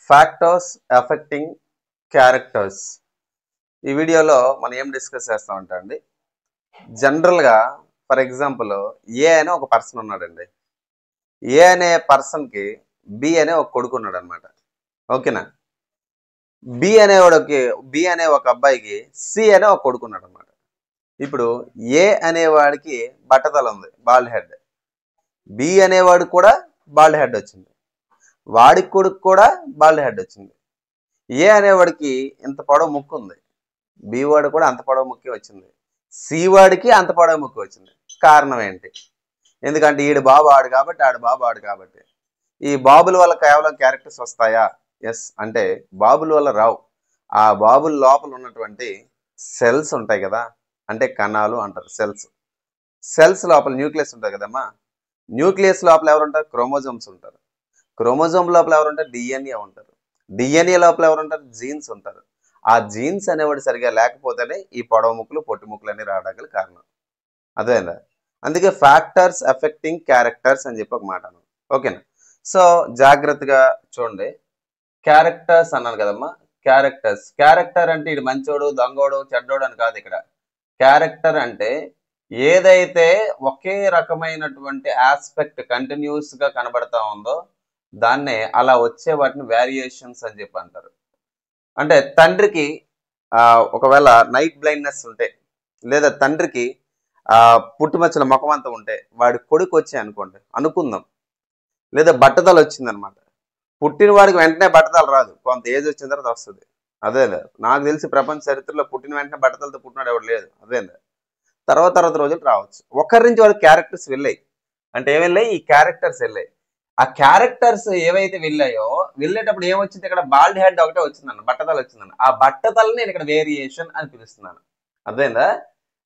Factors effecting characters. ఈ వీడియోలో మనం ఏం డిస్కస్ చేస్తామంటే అండి, జనరల్గా ఫర్ ఎగ్జాంపుల్ ఏ అనే ఒక పర్సన్ ఉన్నాడండి. ఏ అనే పర్సన్కి బి అనే ఒక కొడుకు ఉన్నాడు అనమాట. ఓకేనా? బి అనే ఒక అబ్బాయికి సి అనే ఒక కొడుకు ఉన్నాడు అనమాట. ఇప్పుడు ఏ అనేవాడికి బట్టతల ఉంది, బాల్డ్ హెడ్. బి అనేవాడు కూడా బాల్డ్ హెడ్ వచ్చింది. వాడి కొడుకు కూడా బాల్డ్ హెడ్ వచ్చింది. ఏ అనేవాడికి ఇంత పొడవు ముక్కు ఉంది, బి వాడు కూడా అంత పొడవు ముక్కే వచ్చింది, సి వాడికి అంత పొడవు ముక్కు వచ్చింది. కారణం ఏంటి? ఎందుకంటే ఈడు బాబు ఆడు కాబట్టి, ఆడు బాబు ఆడు కాబట్టి. ఈ బాబుల వల్ల కేవలం క్యారెక్టర్స్ వస్తాయా? ఎస్. అంటే బాబుల వల్ల రావు. ఆ బాబుల లోపల ఉన్నటువంటి సెల్స్ ఉంటాయి కదా, అంటే కణాలు అంటారు. సెల్స్ లోపల న్యూక్లియస్ ఉంటుంది కదమ్మా. న్యూక్లియస్ లోపల ఎవరు ఉంటారు? క్రోమోజోమ్స్ ఉంటారు. క్రోమోజోమ్ లోపల ఎవరు ఉంటారు? డిఎన్ఏ ఉంటారు. డిఎన్ఏ లోపల ఎవరు ఉంటారు? జీన్స్ ఉంటారు. ఆ జీన్స్ అనేవాడు సరిగా లేకపోతేనే ఈ పొడవు ముక్కులు పొట్టి ముక్కులు అన్ని రావడానికి కారణం. అదేనా? అందుకే ఫ్యాక్టర్స్ ఎఫెక్టింగ్ క్యారెక్టర్స్ అని చెప్పి ఒక మాట. ఓకేనా? సో జాగ్రత్తగా చూడండి. క్యారెక్టర్స్ అన్నాను కదమ్మా. క్యారెక్టర్ అంటే ఇది మంచోడు, దొంగోడు, చెడ్డోడు అని కాదు. ఇక్కడ క్యారెక్టర్ అంటే ఏదైతే ఒకే రకమైనటువంటి ఆస్పెక్ట్ కంటిన్యూస్ గా కనబడతా ఉందో దాన్నే అలా వచ్చే వాటిని వేరియేషన్స్ అని చెప్పి అంటారు. అంటే తండ్రికి ఒకవేళ నైట్ బ్లైండ్నెస్ ఉంటే, లేదా తండ్రికి పుట్టుమచ్చల ముఖం అంతా ఉంటే వాడి కొడుకు వచ్చి అనుకుందాం, లేదా బట్టతల వచ్చిందనమాట. పుట్టిన వాడికి వెంటనే బట్టతల రాదు, కొంత ఏజ్ వచ్చిన తర్వాత వస్తుంది. అదే నాకు తెలిసి ప్రపంచ చరిత్రలో పుట్టిన వెంటనే బట్టతలతో పుట్టినాడు ఎవరు లేదు. అదే తర్వాత రోజులు రావచ్చు. ఒకరి నుంచి వాళ్ళకి క్యారెక్టర్స్ వెళ్ళాయి. అంటే ఏం వెళ్ళాయి? ఈ క్యారెక్టర్స్ వెళ్ళాయి. ఆ క్యారెక్టర్స్ ఏవైతే వెళ్ళేటప్పుడు ఏమొచ్చింది? ఇక్కడ బాల్డ్ హెడ్ ఒకటే వచ్చిందన్న, బట్టతల వచ్చిందన్న. ఆ బట్టతలని నేను ఇక్కడ వేరియేషన్ అని పిలుస్తున్నాను. అర్థమైందా?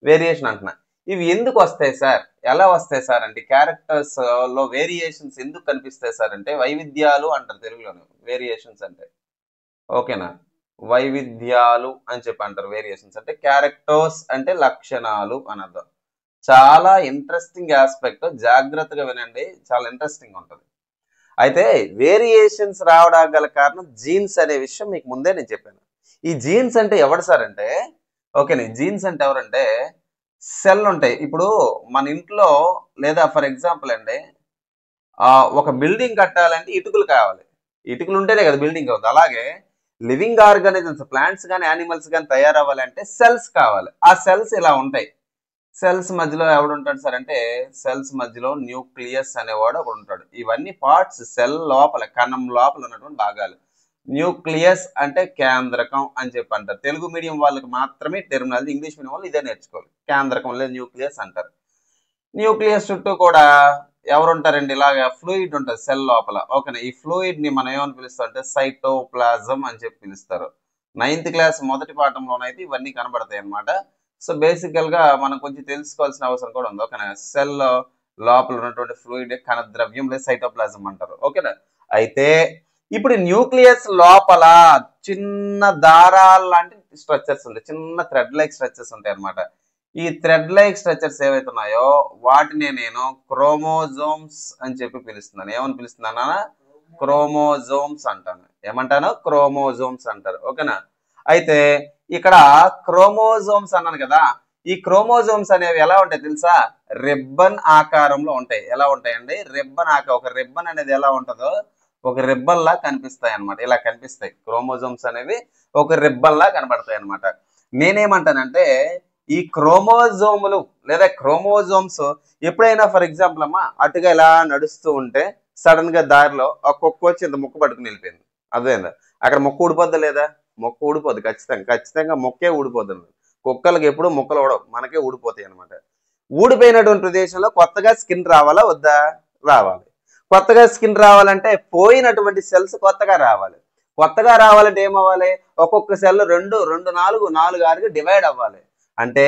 వేరియేషన్ అంటున్నా. ఇవి ఎందుకు వస్తాయి సార్, ఎలా వస్తాయి సార్ అంటే, క్యారెక్టర్స్ లో వేరియేషన్స్ ఎందుకు కనిపిస్తాయి సార్ అంటే, వైవిధ్యాలు అంటారు తెలుగులోనే వేరియేషన్స్ అంటే. ఓకేనా? వైవిధ్యాలు అని చెప్పి అంటారు వేరియేషన్స్ అంటే. క్యారెక్టర్స్ అంటే లక్షణాలు అని అర్థం. చాలా ఇంట్రెస్టింగ్ ఆస్పెక్ట్, జాగ్రత్తగా వినండి, చాలా ఇంట్రెస్టింగ్ ఉంటుంది. అయితే వేరియేషన్స్ రావడానికి గల కారణం జీన్స్ అనే విషయం మీకు ముందే నేను చెప్పాను. ఈ జీన్స్ అంటే ఎవరు సార్ అంటే, ఓకేనా, జీన్స్ అంటే ఎవరంటే సెల్ ఉంటాయి. ఇప్పుడు మన ఇంట్లో లేదా ఫర్ ఎగ్జాంపుల్ అండి, ఒక బిల్డింగ్ కట్టాలంటే ఇటుకలు కావాలి. ఇటుకలు ఉంటేనే కదా బిల్డింగ్ అవుతుంది. అలాగే లివింగ్ ఆర్గానిజమ్స్, ప్లాంట్స్ కానీ యానిమల్స్ కానీ తయారవ్వాలంటే సెల్స్ కావాలి. ఆ సెల్స్ ఇలా ఉంటాయి. సెల్స్ మధ్యలో ఎవడు ఉంటాడు సార్ అంటే, సెల్స్ మధ్యలో న్యూక్లియస్ అనేవాడు ఒకడు ఉంటాడు. ఇవన్నీ పార్ట్స్, సెల్ లోపల, కణం లోపల ఉన్నటువంటి భాగాలు. న్యూక్లియస్ అంటే కేంద్రకం అని చెప్పి అంటారు. తెలుగు మీడియం వాళ్ళకి మాత్రమే టెర్మినాలజీ, ఇంగ్లీష్ మీడియం వాళ్ళు ఇదే నేర్చుకోవాలి. కేంద్రకం లేదా న్యూక్లియస్ అంటారు. న్యూక్లియస్ చుట్టూ కూడా ఎవరు ఉంటారండి? ఇలాగా ఫ్లూయిడ్ ఉంటుంది సెల్ లోపల. ఓకేనా? ఈ ఫ్లూయిడ్ ని మనం ఏమని పిలుస్తాం అంటే సైటోప్లాజం అని చెప్పి పిలుస్తారు. 9th క్లాస్ మొదటి పాఠంలోనైతే ఇవన్నీ కనబడతాయి అన్నమాట. సో బేసికల్ గా మనం కొంచెం తెలుసుకోవాల్సిన అవసరం కూడా ఉంది. ఓకేనా? సెల్ లోపల ఉన్నటువంటి ఫ్లూయిడ్ కణద్రవ్యం లేదా సైటోప్లాజం అంటారు. ఓకేనా? అయితే ఇప్పుడు న్యూక్లియస్ లోపల చిన్న దారాలు లాంటి స్ట్రక్చర్స్ ఉంటాయి, చిన్న థ్రెడ్ లైక్ స్ట్రక్చర్స్ ఉంటాయి అన్నమాట. ఈ థ్రెడ్ లైక్ స్ట్రక్చర్స్ ఏవైతే ఉన్నాయో వాటిని నేను క్రోమోజోమ్స్ అని చెప్పి పిలుస్తున్నాను. ఏమని పిలుస్తున్నానా? క్రోమోజోమ్స్ అంటాను. ఏమంటాను? క్రోమోజోమ్స్ అంటారు. ఓకేనా? అయితే ఇక్కడ క్రోమోజోమ్స్ అన్నాను కదా, ఈ క్రోమోజోమ్స్ అనేవి ఎలా ఉంటాయి తెలుసా? రిబ్బన్ ఆకారంలో ఉంటాయి. ఎలా ఉంటాయండి? రిబ్బన్ ఒక రిబ్బన్ అనేది ఎలా ఉంటుందో ఒక రిబ్బన్ లా కనిపిస్తాయి అనమాట. ఇలా కనిపిస్తాయి క్రోమోజోమ్స్ అనేవి, ఒక రిబ్బన్ లా కనబడతాయి అనమాట. నేనేమంటానంటే, ఈ క్రోమోజోములు లేదా క్రోమోజోమ్స్ ఎప్పుడైనా ఫర్ ఎగ్జాంపుల్ అమ్మా అటుగా ఇలా నడుస్తూ ఉంటే సడన్ గా దారిలో ఒక కుక్క వచ్చి ఇంత ముక్క పట్టుకుని వెళ్ళిపోయింది. అదేందా? అక్కడ మొక్క ఊడిపోద్దా లేదా? మొక్క ఊడిపోద్ది, ఖచ్చితంగా మొక్కే ఊడిపోద్ది. కుక్కలకి ఎప్పుడు మొక్కలు ఊడవు, మనకే ఊడిపోతాయి అనమాట. ఊడిపోయినటువంటి ప్రదేశంలో కొత్తగా స్కిన్ రావాలా వద్దా? రావాలి. కొత్తగా స్కిన్ రావాలంటే పోయినటువంటి సెల్స్ కొత్తగా రావాలి. కొత్తగా రావాలంటే ఏమవ్వాలి? ఒక్కొక్క సెల్ 2, 4, 6గా డివైడ్ అవ్వాలి. అంటే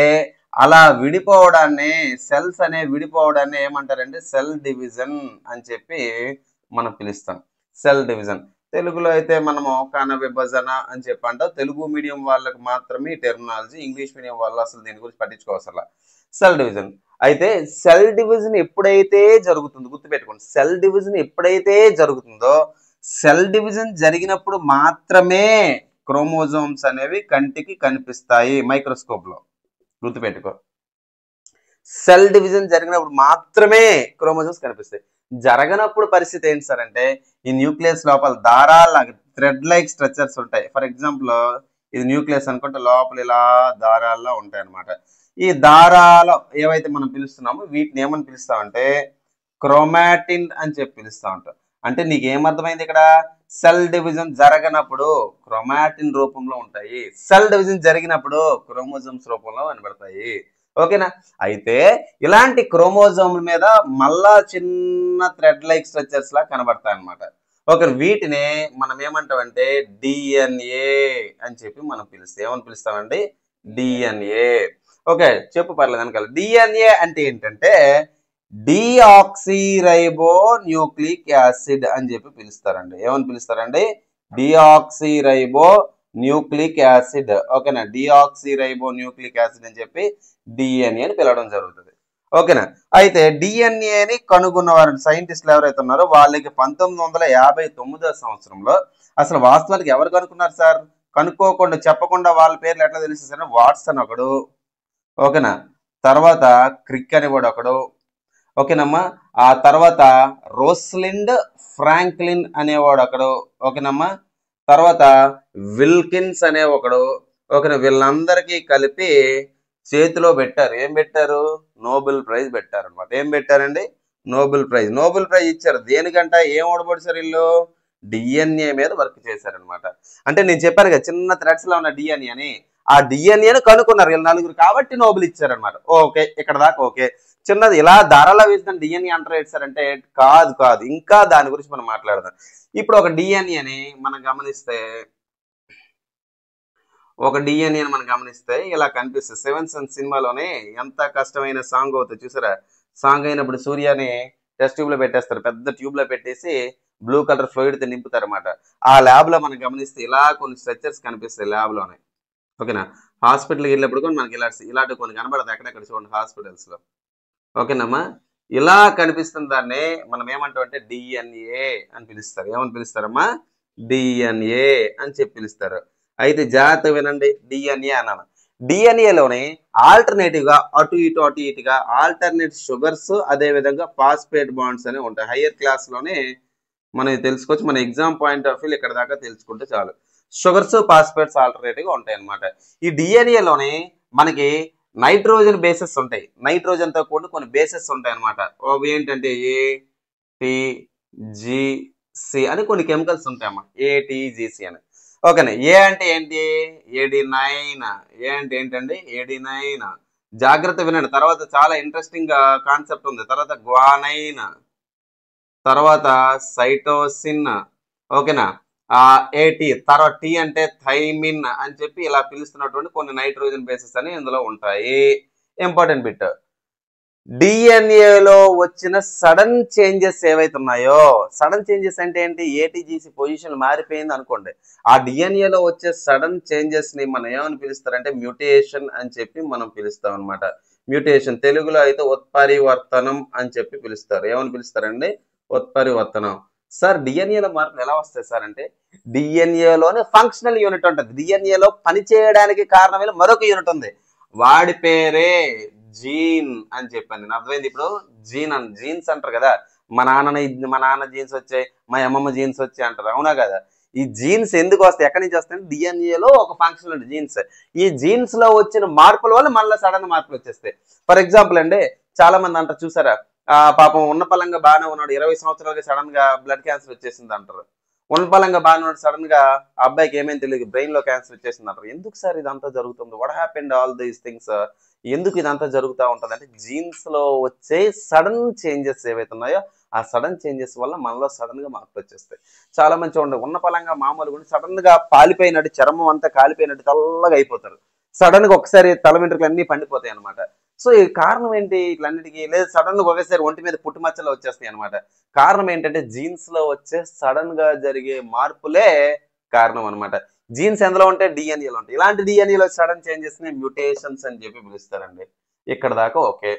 అలా విడిపోవడాన్ని, సెల్స్ అనే విడిపోవడాన్ని ఏమంటారంటే సెల్ డివిజన్ అని చెప్పి మనం పిలుస్తాం. Cell division. తెలుగులో అయితే మనము కణ విభజన అని చెప్పి అంటాం. తెలుగు మీడియం వాళ్ళకి మాత్రమే టెర్మినాలజీ, ఇంగ్లీష్ మీడియం వాళ్ళు అసలు దీని గురించి పట్టించుకోవసలా. Cell division. అయితే సెల్ డివిజన్ ఎప్పుడైతే జరుగుతుందో గుర్తుపెట్టుకోండి, సెల్ డివిజన్ ఎప్పుడైతే జరుగుతుందో సెల్ డివిజన్ జరిగినప్పుడు మాత్రమే క్రోమోజోమ్స్ అనేవి కంటికి కనిపిస్తాయి మైక్రోస్కోప్ లో, గుర్తుపెట్టుకో. సెల్ డివిజన్ జరిగినప్పుడు మాత్రమే క్రోమోజోమ్స్ కనిపిస్తాయి. జరగనప్పుడు పరిస్థితి ఏంటి సార్ అంటే, ఈ న్యూక్లియస్ లోపల దారాల థ్రెడ్ లైక్ స్ట్రక్చర్స్ ఉంటాయి. ఫర్ ఎగ్జాంపుల్ ఇది న్యూక్లియస్ అనుకుంటే లోపల ఇలా దారాల్లో ఉంటాయి అన్నమాట. ఈ దారాలు ఏవైతే మనం పిలుస్తున్నామో వీటిని ఏమని పిలుస్తామంటే క్రోమాటిన్ అని చెప్పి పిలుస్తా ఉంటాం. అంటే నీకు ఏమర్థమైంది ఇక్కడ, సెల్ డివిజన్ జరగనప్పుడు క్రోమాటిన్ రూపంలో ఉంటాయి, సెల్ డివిజన్ జరిగినప్పుడు క్రోమోజోమ్స్ రూపంలో కనబడతాయి. ఓకేనా. అయితే ఇలాంటి క్రోమోజోమ్ మీద మళ్ళా చిన్న థ్రెడ్ లైక్ స్ట్రక్చర్స్ లా కనబడతాయి అనమాట. ఓకే, వీటినే మనం ఏమంటామంటే డిఎన్ఏ అని చెప్పి మనం పిలుస్తాం. ఏమని పిలుస్తామండి? డిఎన్ఏ. ఓకే, చెప్పు పర్లేదు వెనకాల. డిఎన్ఏ అంటే ఏంటంటే డిఆక్సిరైబో న్యూక్లిక్ యాసిడ్ అని చెప్పి పిలుస్తారండి. ఏమని పిలుస్తారండి? Deoxyribo nucleic acid. ఓకేనా, డిఆక్సిరైబో న్యూక్లిక్ యాసిడ్ అని చెప్పి డిఎన్ఏ అని పిలవడం జరుగుతుంది. ఓకేనా. అయితే డిఎన్ఏని కనుగొన్న వారు సైంటిస్టులు ఎవరైతే ఉన్నారో వాళ్ళకి 1959 సంవత్సరంలో అసలు వాస్తవానికి ఎవరు కనుక్కున్నారు సార్? కనుక్కోకుండా చెప్పకుండా వాళ్ళ పేర్లు ఎట్లా తెలుసు? వాట్సన్ ఒకడు, ఓకేనా, తర్వాత క్రిక్ అనేవాడు ఒకడు, ఓకేనమ్మా, ఆ తర్వాత రోస్లిండ్ ఫ్రాంక్లిన్ అనేవాడు ఒకడు, ఓకేనమ్మా, తర్వాత విల్కిన్స్ అనే ఒకడు, ఓకేనా, వీళ్ళందరికీ కలిపి చేతిలో పెట్టారు. ఏం పెట్టారు? నోబెల్ ప్రైజ్ పెట్టారు అనమాట. ఏం పెట్టారండి? Nobel prize. నోబెల్ ప్రైజ్ ఇచ్చారు దేనికంట? ఏం ఓడబడిసారు వీళ్ళు? డిఎన్ఏ మీద వర్క్ చేశారనమాట. అంటే నేను చెప్పాను కదా చిన్న థ్రెడ్స్ లో ఉన్న డిఎన్ఏ అని, ఆ డిఎన్ఏను కనుక్కున్నారు వీళ్ళు నలుగురు, కాబట్టి నోబెల్ ఇచ్చారనమాట. ఓకే, ఇక్కడ దాకా ఓకే. చిన్నది ఇలా దారాలా వేసిన డిఎన్ఏ అంటారు ఏంటంటే కాదు కాదు, ఇంకా దాని గురించి మనం మాట్లాడదాం. ఇప్పుడు ఒక డిఎన్ఏని మనం గమనిస్తే ఇలా కనిపిస్తుంది. సెవెన్ సన్స్ సినిమాలోనే ఎంత కష్టమైన సాంగ్ అవుతుంది చూసారా? సాంగ్ అయినప్పుడు సూర్యని టెస్ట్ ట్యూబ్ లో పెట్టేస్తారు, పెద్ద ట్యూబ్ లో పెట్టేసి బ్లూ కలర్ ఫ్లూయిడ్ తో నింపుతారు అనమాట. ఆ ల్యాబ్ లో మనం గమనిస్తే ఇలా కొన్ని స్ట్రక్చర్స్ కనిపిస్తాయి ల్యాబ్ లోనే. ఓకేనా. హాస్పిటల్కి వెళ్ళినప్పుడు కూడా మనకి ఇలాంటి కొన్ని కనబడతాయి అక్కడెక్కడ చూడండి హాస్పిటల్స్ లో. ఓకేనమ్మా, ఇలా కనిపిస్తున్న దాన్ని మనం ఏమంటాం అంటే డిఎన్ఏ అని పిలుస్తారు. ఏమని పిలుస్తారమ్మా? డిఎన్ఏ అని చెప్పి పిలుస్తారు. అయితే జాగ్రత్త వినండి, డిఎన్ఏ అన్నాను. డిఎన్ఏలోనే ఆల్టర్నేటివ్ గా అటు ఇటుగా ఆల్టర్నేట్ షుగర్స్, అదే విధంగా ఫాస్ఫేట్ బాండ్స్ అనేవి ఉంటాయి. హయ్యర్ క్లాస్ లోనే మనం తెలుసుకోవచ్చు. మన ఎగ్జామ్ పాయింట్ ఆఫ్ వ్యూ ఇక్కడ దాకా తెలుసుకుంటే చాలు. షుగర్స్, ఫాస్ఫేట్స్ ఆల్టర్నేటివ్ గా ఉంటాయి అనమాట. ఈ డిఎన్ఏలోనే మనకి నైట్రోజన్ బేసెస్ ఉంటాయి. నైట్రోజన్ తో కూడా కొన్ని బేసెస్ ఉంటాయి అనమాట. అవి ఏంటంటే ATGC అని కొన్ని కెమికల్స్ ఉంటాయమ్మా. ATGC అని. ఓకేనా. ఏ అంటే ఏంటి? ఏడినైన్. ఏ అంటే ఏంటండి? ఏడినైన్. జాగ్రత్త వినండి, తర్వాత చాలా ఇంట్రెస్టింగ్ కాన్సెప్ట్ ఉంది. తర్వాత గ్వానైన్, తర్వాత సైటోసిన్, ఓకేనా, AT, తర్వాత T అంటే థైమిన్ అని చెప్పి ఇలా పిలుస్తున్నటువంటి కొన్ని నైట్రోజన్ బేసెస్ అని ఇందులో ఉంటాయి. ఇంపార్టెంట్ బిట్, డిఎన్ఏలో వచ్చిన సడన్ చేంజెస్ ఏవైతే ఉన్నాయో, సడన్ చేంజెస్ అంటే ఏంటి? ATGC పొజిషన్ మారిపోయింది అనుకోండి, ఆ డిఎన్ఏలో వచ్చే సడన్ చేంజెస్ ని మనం ఏమని పిలుస్తారంటే మ్యూటేషన్ అని చెప్పి మనం పిలుస్తాం అనమాట. మ్యూటేషన్ తెలుగులో అయితే ఉత్పరివర్తనం అని చెప్పి పిలుస్తారు. ఏమని పిలుస్తారండి? ఉత్పరివర్తనం. సార్ డిఎన్ఏలో మార్పులు ఎలా వస్తాయి సార్ అంటే, డిఎన్ఏలోనే ఫంక్షనల్ యూనిట్ ఉంటుంది. డిఎన్ఏలో పని చేయడానికి కారణమైన మరొక యూనిట్ ఉంది, వాడి పేరే జీన్ అని చెప్పాను. అర్థమైంది ఇప్పుడు? జీన్స్ అంటారు కదా, మా నాన్న జీన్స్ వచ్చాయి, మా అమ్మమ్మ జీన్స్ వచ్చాయి అంటారు, అవునా కదా? ఈ జీన్స్ ఎందుకు వస్తాయి, ఎక్కడి నుంచి వస్తాయి? డిఎన్ఏలో ఒక ఫంక్షన్ ఉంది జీన్స్. ఈ జీన్స్ లో వచ్చిన మార్పుల వల్ల మళ్ళీ సడన్ మార్పులు వచ్చేస్తాయి. ఫర్ ఎగ్జాంపుల్ అండి, చాలా మంది అంటారు చూసారా, పాపం ఉన్న పలంగా బాగానే ఉన్నాడు, 20 సంవత్సరాలుగా సడన్ గా బ్లడ్ క్యాన్సర్ వచ్చేసింది అంటారు. ఉన్న పలంగా బాగానే ఉన్నాడు, సడన్ గా అబ్బాయికి ఏమేమి తెలియదు, బ్రెయిన్ లో క్యాన్సర్ వచ్చేసింది అంటారు. ఎందుకు సార్ ఇదంతా జరుగుతుంది? What happened all these things? ఎందుకు ఇదంతా జరుగుతూ ఉంటుంది అంటే, జీన్స్ లో వచ్చే సడన్ చేంజెస్ ఏవైతే ఉన్నాయో ఆ సడన్ చేంజెస్ వల్ల మనలో సడన్ గా మార్పులు వచ్చేస్తాయి. చాలా మంది చూడండి, ఉన్న పలంగా మామూలుగా ఉండి సడన్ గా పాలిపోయినట్టు, చర్మం అంతా కాలిపోయినట్టు తెల్లగా అయిపోతారు. సడన్ గా ఒకసారి తల వెంట్రుకలు అన్ని పండిపోతాయి అనమాట. సో ఈ కారణం ఏంటి ఇట్లన్నిటికీ? లేదు సడన్ గా ఒకేసారి ఒంటి మీద పుట్టుమచ్చలు వచ్చేస్తాయి అనమాట. కారణం ఏంటంటే జీన్స్ లో వచ్చే సడన్ గా జరిగే మార్పులే కారణం అనమాట. జీన్స్ ఎందులో ఉంటాయి? డిఎన్ఏలో ఉంటాయి. ఇలాంటి డిఎన్ఏలో సడన్ చేంజెస్ ని మ్యూటేషన్స్ అని చెప్పి పిలుస్తారండి. ఇక్కడ దాకా ఓకే.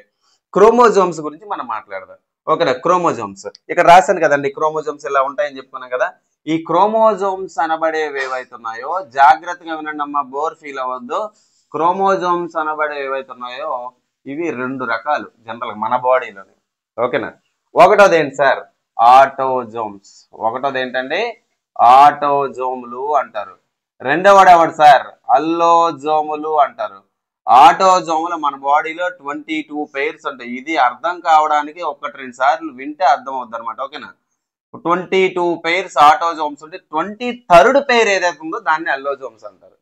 క్రోమోజోమ్స్ గురించి మనం మాట్లాడదాం. ఓకేనా. క్రోమోజోమ్స్ ఇక్కడ రాశాను కదండి, క్రోమోజోమ్స్ ఇలా ఉంటాయని చెప్పుకున్నాం కదా. ఈ క్రోమోజోమ్స్ అనబడేవి ఏవైతున్నాయో జాగ్రత్తగా వినండి అమ్మా, బోర్ ఫీల్ అవ్వద్దు. క్రోమోజోమ్స్ అనబడేవి ఏవైతున్నాయో ఇవి 2 రకాలు జనరల్ మన బాడీలోని. ఓకేనా? ఒకటోది ఏంటి సార్? ఆటోజోమ్స్. ఒకటోది ఏంటండి? ఆటోజోములు అంటారు. రెండవది ఎవడు సార్? అల్లోజోములు అంటారు. ఆటోజోములు మన బాడీలో 22 పెయిర్స్ ఉంటాయి. ఇది అర్థం కావడానికి 1-2 సార్లు వింటే అర్థం అవుద్ది అనమాట. ఓకేనా? 22 పెయిర్స్ ఆటోజోమ్స్ ఉంటే 23rd పెయిర్ ఏదైతే ఉందో దాన్ని అల్లోజోమ్స్ అంటారు.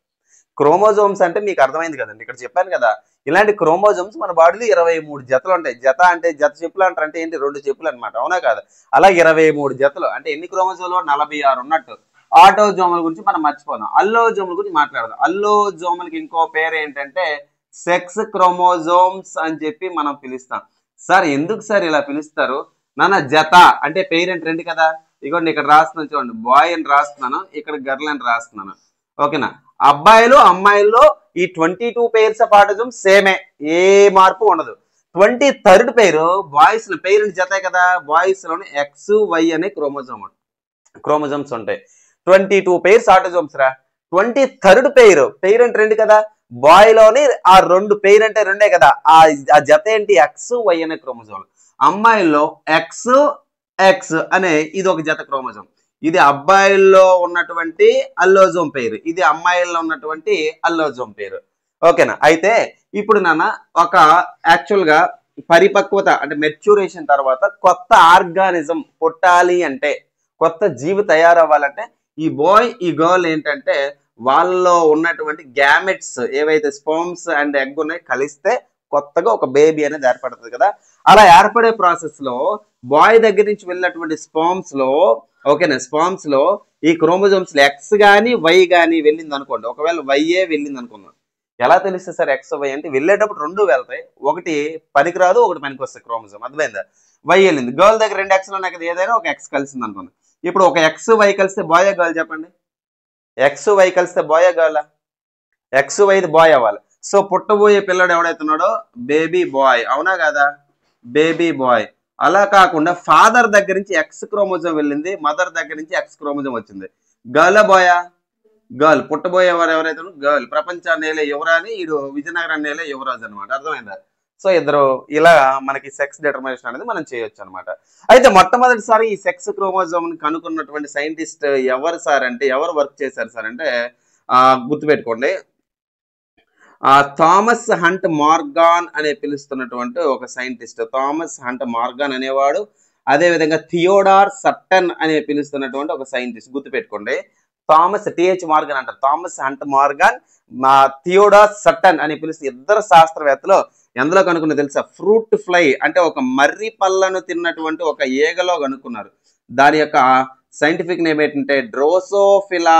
క్రోమోజోమ్స్ అంటే మీకు అర్థమైంది కదండి, ఇక్కడ చెప్పాను కదా. ఇలాంటి క్రోమోజోమ్స్ మన బాడీలో 23 జతలు ఉంటాయి. జత అంటే జత చెప్పులు అంటారు, అంటే ఏంటి? 2 చెప్పులు అనమాట. అవునా కాదు? అలా 23 జతలు అంటే ఎన్ని క్రోమోజోములు? 46 ఉన్నట్టు. ఆటోజోముల గురించి మనం మర్చిపోదాం. అల్లోజోముల గురించి మాట్లాడదాం. అల్లోజోములకి ఇంకో పేరు ఏంటంటే సెక్స్ క్రోమోజోమ్స్ అని చెప్పి మనం పిలుస్తాం. సార్ ఎందుకు సార్ ఇలా పిలుస్తారు? నాన్న జత అంటే పేరెంట్ 2 కదా. ఇగోండి ఇక్కడ రాస్తున్నాను చూడండి, బాయ్ అని రాస్తున్నాను, ఇక్కడ గర్ల్ అని రాస్తున్నాను. ఓకేనా? అబ్బాయిలు అమ్మాయిల్లో ఈ 22 పెయిర్స్ ఆఫ్ ఆటోజోమ్స్ సేమే, ఏ మార్పు ఉండదు. 23rd పెయిర్ బాయ్స్ లో, పేరెంట్ జతే కదా, బాయ్స్ లోని XY అనే క్రోమోజోమ్స్ ఉంటాయి. 22 పెయిర్స్ ఆటోజోమ్స్ రా. 23rd పెయిర్ పేరెంట్ 2 కదా, బాయ్ లోని ఆ 2 పేరెంట్ 2 కదా, ఆ జత ఏంటి? XY అనే క్రోమోజోమ్. అమ్మాయిల్లో XX అనే ఇది ఒక జత క్రోమోజోమ్. ఇది అబ్బాయిల్లో ఉన్నటువంటి అల్లోజోమ్ పేరు, ఇది అమ్మాయిల్లో ఉన్నటువంటి అల్లోజోమ్ పేరు. ఓకేనా? అయితే ఇప్పుడు నాన్న ఒక యాక్చువల్ గా పరిపక్వత అంటే మెచ్యూరేషన్ తర్వాత కొత్త ఆర్గానిజం పుట్టాలి అంటే, కొత్త జీవి తయారవ్వాలంటే ఈ బాయ్ ఈ గర్ల్ ఏంటంటే వాళ్ళలో ఉన్నటువంటి గ్యామెట్స్ ఏవైతే స్పర్మ్స్ అండ్ ఎగ్ ఉన్నాయి కలిస్తే కొత్తగా ఒక బేబీ అనేది ఏర్పడుతుంది కదా. అలా ఏర్పడే ప్రాసెస్ లో బాయ్ దగ్గర నుంచి వెళ్ళినటువంటి స్పర్మ్స్ లో, ఓకేనా, స్పర్మ్స్ లో ఈ క్రోమోజోమ్స్ లో X గానీ Y గానీ వెళ్ళింది అనుకోండి. ఒకవేళ YA వెళ్ళింది అనుకుందాం. ఎలా తెలుస్తుంది సార్ X Y అంటే? వెళ్ళేటప్పుడు 2 వెళ్తాయి, ఒకటి పనికిరాదు, ఒకటి పనికి వస్తాయి క్రోమోజోమ్. అర్థమైందా? Y వెళ్ళింది, గర్ల్ దగ్గర 2 Xలు ఉన్నాయి కదా, ఏదైనా ఒక X కలిసింది అనుకోండి. ఇప్పుడు ఒక XY కలిస్తే బాయ్ గర్ల్ చెప్పండి? XY కలిస్తే బాయ్ గర్ల్? XY బాయ్ అవ్వాలి. సో పుట్టబోయే పిల్లడు ఎవడైతున్నాడో బేబీ బాయ్. అవునా కదా? Baby bye. అలా కాకుండా ఫాదర్ దగ్గర నుంచి X క్రోమోజోమ్ వెళ్ళింది, మదర్ దగ్గర నుంచి X క్రోమోజోమ్ వచ్చింది. గర్ల్ బాయా? గర్ల్. పుట్టబోయేవారు ఎవరైతే గర్ల్. ప్రపంచాన్ని నేలే యువరాని, ఈడు విజయనగరం నేలే యువరాజు అనమాట. అర్థమైందా? సో ఇద్దరు ఇలా మనకి సెక్స్ డిటర్మినేషన్ అనేది మనం చేయొచ్చు అనమాట. అయితే మొట్టమొదటిసారి ఈ సెక్స్ క్రోమోజోమ్ కనుక్కున్నటువంటి సైంటిస్ట్ ఎవరు సార్ అంటే, ఎవరు వర్క్ చేశారు సార్ అంటే గుర్తుపెట్టుకోండి, థామస్ హంట్ మార్గాన్ అనే పిలుస్తున్నటువంటి ఒక సైంటిస్ట్. థామస్ హంట్ మార్గాన్ అనేవాడు. అదేవిధంగా థియోడార్ సట్టన్ అనే పిలుస్తున్నటువంటి ఒక సైంటిస్ట్. గుర్తుపెట్టుకోండి, థామస్ TH మార్గన్ అంటారు, థామస్ హంట్ మార్గాన్, థియోడార్ సట్టన్ అని పిలుస్తే ఇద్దరు శాస్త్రవేత్తలు ఎందులో కనుక్కున్న తెలుసా? ఫ్రూట్ ఫ్లై అంటే ఒక మర్రి పళ్ళను తిన్నటువంటి ఒక ఈగలో కనుక్కున్నారు. దాని యొక్క సైంటిఫిక్ నేమ్ ఏంటంటే డ్రోసోఫిలా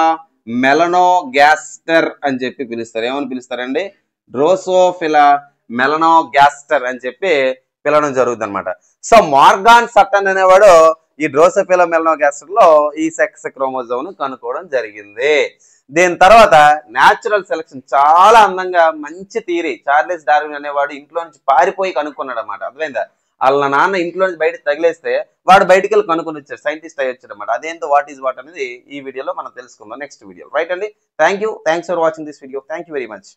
మెలనోగాస్టర్ అని చెప్పి పిలుస్తారు. ఏమని పిలుస్తారండి? డ్రోసోఫిలా మెలనోగాస్టర్ అని చెప్పి పిలవడం జరుగుతుంది అనమాట. సో మార్గాన్ సట్టన్ అనేవాడు ఈ డ్రోసోఫిలా మెలనోగాస్టర్ లో ఈ సెక్స్ క్రోమోజోమ్ కనుక్కోవడం జరిగింది. దీని తర్వాత న్యాచురల్ సెలక్షన్ చాలా అందంగా మంచి థియరీ చార్లెస్ డార్విన్ అనేవాడు ఇంట్లో నుంచి పారిపోయి కనుక్కున్నాడు అనమాట. అర్థమైందా? వాళ్ళ నాన్న ఇంట్లో నుంచి బయటకు తగిలేస్తే వాడు బయటికి వెళ్ళి కనుక్కొని వచ్చాడు, సైంటిస్ట్ అయ్యి వచ్చాడు అనమాట. అదేంటో వాట్ ఈజ్ వాట్ అనేది ఈ వీడియోలో మనం తెలుసుకుందాం నెక్స్ట్ వీడియో. రైట్ అండి? Thanks for watching this video. Thank you very much.